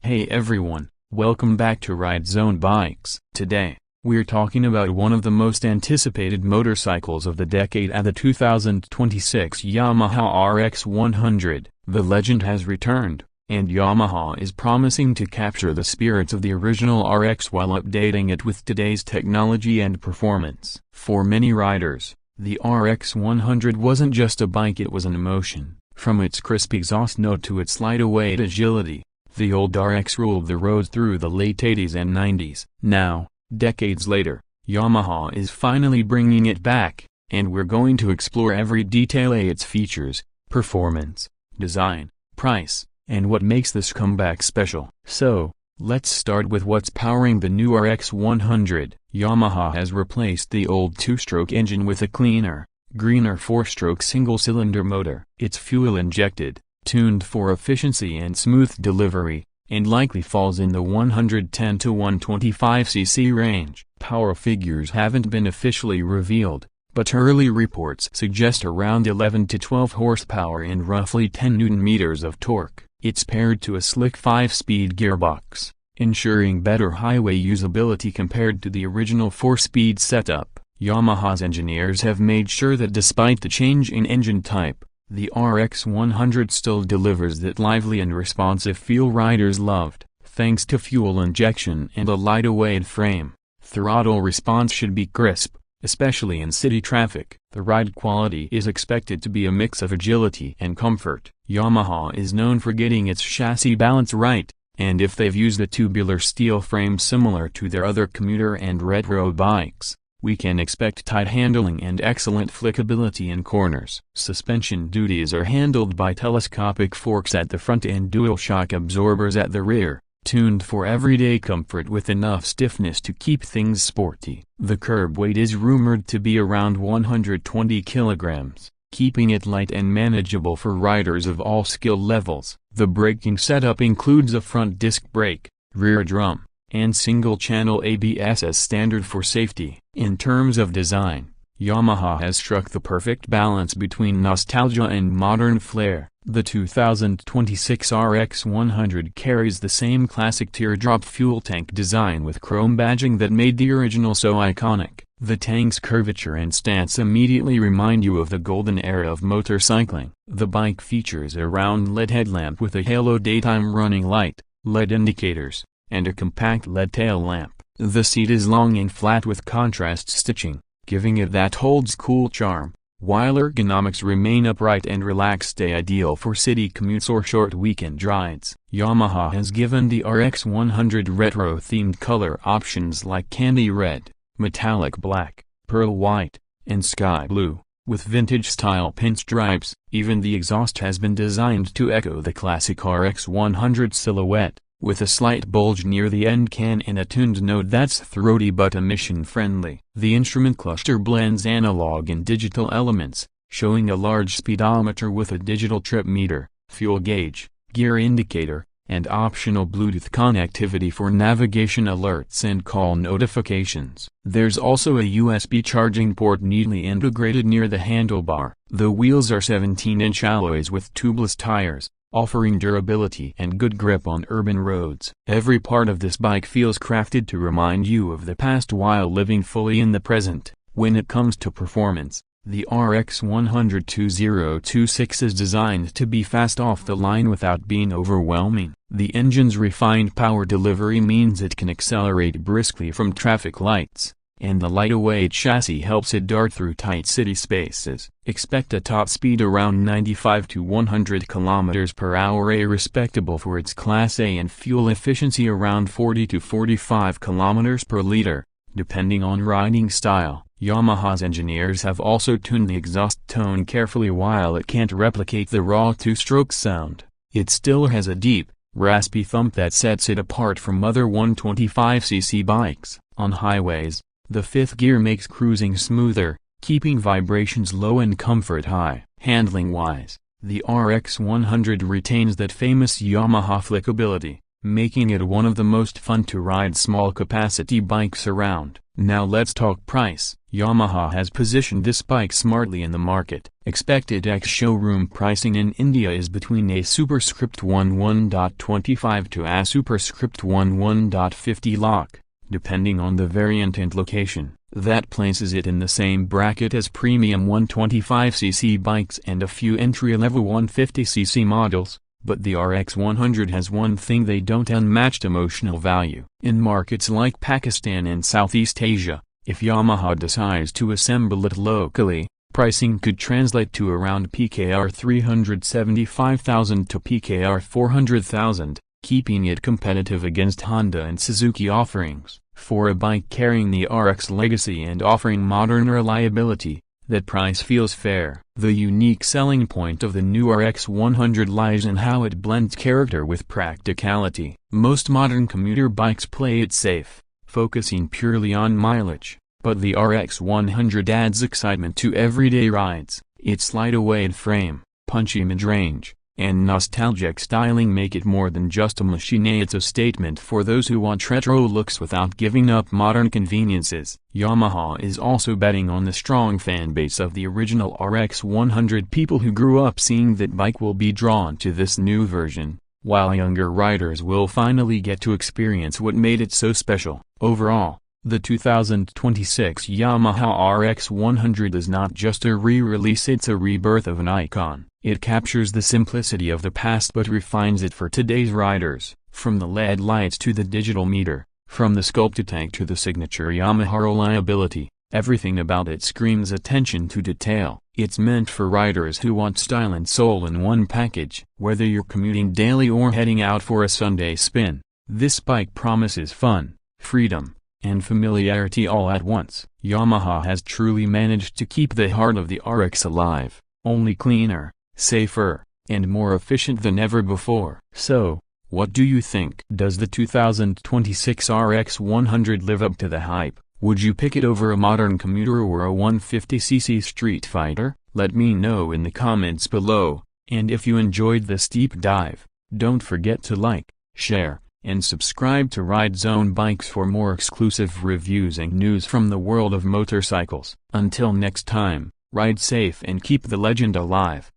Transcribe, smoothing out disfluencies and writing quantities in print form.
Hey everyone, welcome back to Ride Zone Bikes. Today, we're talking about one of the most anticipated motorcycles of the decade at the 2026 Yamaha RX 100. The legend has returned, and Yamaha is promising to capture the spirits of the original RX while updating it with today's technology and performance. For many riders, the RX 100 wasn't just a bike, it was an emotion. From its crisp exhaust note to its lightweight agility, the old RX ruled the roads through the late 80s and 90s. Now, decades later, Yamaha is finally bringing it back, and we're going to explore every detail of its features, performance, design, price, and what makes this comeback special. So, let's start with what's powering the new RX 100. Yamaha has replaced the old two-stroke engine with a cleaner, greener four-stroke single-cylinder motor. It's fuel-injected, tuned for efficiency and smooth delivery, and likely falls in the 110 to 125 cc range. Power figures haven't been officially revealed, but early reports suggest around 11 to 12 horsepower and roughly 10 Nm of torque. It's paired to a slick 5-speed gearbox, ensuring better highway usability compared to the original 4-speed setup. Yamaha's engineers have made sure that despite the change in engine type, the RX 100 still delivers that lively and responsive feel riders loved. Thanks to fuel injection and a lightweight frame, throttle response should be crisp, especially in city traffic. The ride quality is expected to be a mix of agility and comfort. Yamaha is known for getting its chassis balance right, and if they've used a tubular steel frame similar to their other commuter and retro bikes, we can expect tight handling and excellent flickability in corners. Suspension duties are handled by telescopic forks at the front and dual shock absorbers at the rear, tuned for everyday comfort with enough stiffness to keep things sporty. The curb weight is rumored to be around 120 kilograms, keeping it light and manageable for riders of all skill levels. The braking setup includes a front disc brake, rear drum, and single-channel ABS as standard for safety. In terms of design, Yamaha has struck the perfect balance between nostalgia and modern flair. The 2026 RX 100 carries the same classic teardrop fuel tank design with chrome badging that made the original so iconic. The tank's curvature and stance immediately remind you of the golden era of motorcycling. The bike features a round LED headlamp with a halo daytime running light, LED indicators, and a compact LED tail lamp. The seat is long and flat with contrast stitching, giving it that old-school charm, while ergonomics remain upright and relaxed, ideal for city commutes or short weekend rides. Yamaha has given the RX 100 retro-themed color options like candy red, metallic black, pearl white, and sky blue, with vintage-style pinstripes. Even the exhaust has been designed to echo the classic RX 100 silhouette, with a slight bulge near the end can and a tuned note that's throaty but emission-friendly. The instrument cluster blends analog and digital elements, showing a large speedometer with a digital trip meter, fuel gauge, gear indicator, and optional Bluetooth connectivity for navigation alerts and call notifications. There's also a USB charging port neatly integrated near the handlebar. The wheels are 17-inch alloys with tubeless tires, offering durability and good grip on urban roads. Every part of this bike feels crafted to remind you of the past while living fully in the present. When it comes to performance, the RX 100 2026 is designed to be fast off the line without being overwhelming. The engine's refined power delivery means it can accelerate briskly from traffic lights, and the lightweight chassis helps it dart through tight city spaces. Expect a top speed around 95 to 100 km per hour, respectable for its Class A, and fuel efficiency around 40 to 45 km per liter, depending on riding style. Yamaha's engineers have also tuned the exhaust tone carefully. While it can't replicate the raw two-stroke sound, it still has a deep, raspy thump that sets it apart from other 125cc bikes. On highways, the fifth gear makes cruising smoother, keeping vibrations low and comfort high. Handling-wise, the RX 100 retains that famous Yamaha flickability, making it one of the most fun to ride small capacity bikes around. Now let's talk price. Yamaha has positioned this bike smartly in the market. Expected ex-showroom pricing in India is between a superscript 11.25 to a superscript 11.50 lakh, depending on the variant and location. That places it in the same bracket as premium 125cc bikes and a few entry-level 150cc models. But the RX 100 has one thing they don't: unmatched emotional value. In markets like Pakistan and Southeast Asia, if Yamaha decides to assemble it locally, pricing could translate to around PKR 375,000 to PKR 400,000, keeping it competitive against Honda and Suzuki offerings. For a bike carrying the RX legacy and offering modern reliability, that price feels fair. The unique selling point of the new RX 100 lies in how it blends character with practicality. Most modern commuter bikes play it safe, focusing purely on mileage, but the RX 100 adds excitement to everyday rides. Its lightweight frame, punchy mid-range, and nostalgic styling make it more than just a machine. It's a statement for those who want retro looks without giving up modern conveniences. Yamaha is also betting on the strong fan base of the original RX 100. People who grew up seeing that bike will be drawn to this new version, while younger riders will finally get to experience what made it so special. Overall, the 2026 Yamaha RX 100 is not just a re-release, it's a rebirth of an icon. It captures the simplicity of the past but refines it for today's riders. From the LED lights to the digital meter, from the sculpted tank to the signature Yamaha reliability, everything about it screams attention to detail. It's meant for riders who want style and soul in one package. Whether you're commuting daily or heading out for a Sunday spin, this bike promises fun, freedom, and familiarity all at once. Yamaha has truly managed to keep the heart of the RX alive, only cleaner, safer, and more efficient than ever before. So, what do you think? Does the 2026 RX 100 live up to the hype? Would you pick it over a modern commuter or a 150cc street fighter? Let me know in the comments below, and if you enjoyed this deep dive, don't forget to like, share, and subscribe to Ride Zone Bikes for more exclusive reviews and news from the world of motorcycles. Until next time, ride safe and keep the legend alive.